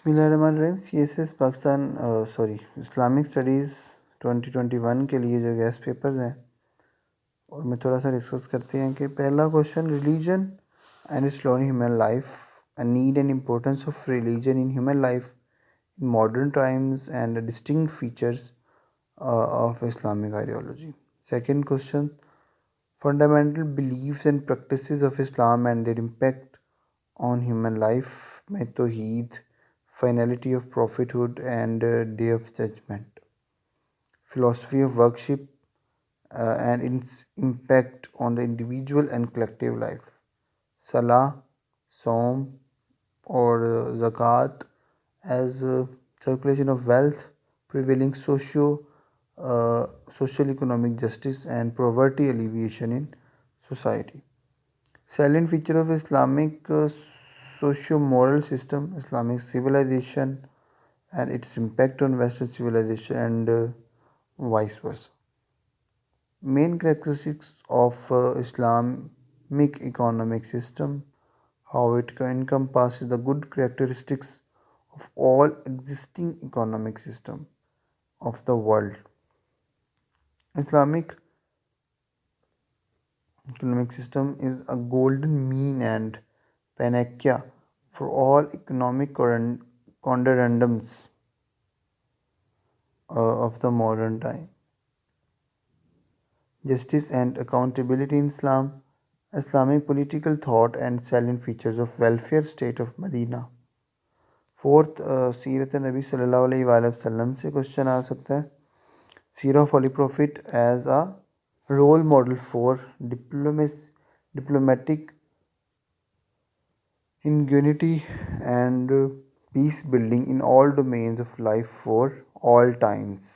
बिस्मिल्लाहिर्रहमानिर्रहीम। CSS Pakistan Islamic studies 2021 के लिए जो गेस्ट पेपर्स हैं और मैं थोड़ा सा डिस्कस करते हैं कि पहला question, religion and its role in human life, a need and importance of religion in human life in modern times and the distinct features of Islamic ideology. Second question, fundamental beliefs and practices of Islam and their impact on human life में तौहीद, finality of prophethood and day of judgment. Philosophy of worship and its impact on the individual and collective life. Salah, Saum, or zakat as circulation of wealth, prevailing social economic justice and poverty alleviation in society. Salient feature of Islamic socio-moral system, Islamic civilization and its impact on Western civilization and vice versa. Main characteristics of Islamic economic system, how it encompasses the good characteristics of all existing economic system of the world. Islamic economic system is a golden mean and panacea for all economic conundrums of the modern time. Justice and accountability in Islam, Islamic political thought and salient features of welfare state of Medina. Fourth, सीरत नबी सल्लल्लाहु अलैहि वसल्लम से question आ सकता है. सीरत of holy prophet as a role model for diplomatic ingenuity and peace building in all domains of life for all times.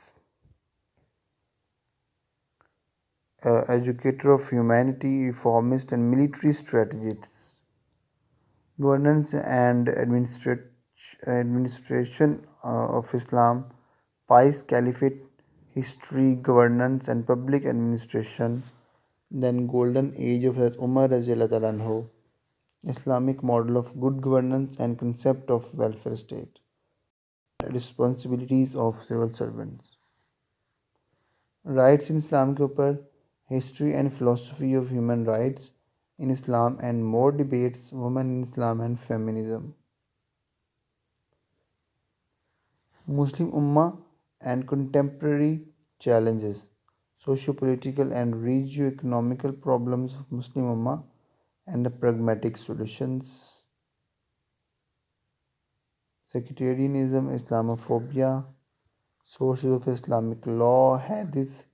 Educator of humanity, reformist and military strategist. Governance and administration of Islam, pious caliphate, history, governance and public administration. Then golden age of Umar Raziyallahu anhu, Islamic model of good governance and concept of welfare state. Responsibilities of civil servants. Rights in Islam के ऊपर, history and philosophy of human rights in Islam and more debates, women in Islam and feminism. Muslim Ummah and contemporary challenges, socio-political and regio-economical problems of Muslim Ummah and the pragmatic solutions. Sectarianism, Islamophobia, sources of Islamic law, Hadith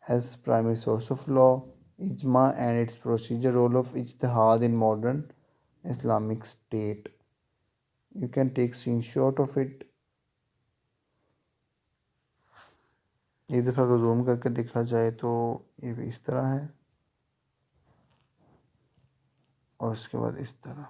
as primary source of law, Ijma and its procedure, role of Ijtihad in modern Islamic state. You can take screenshot of it. एक दफ़ा अगर zoom करके देखा जाए तो ये भी इस तरह है और उसके बाद इस तरह.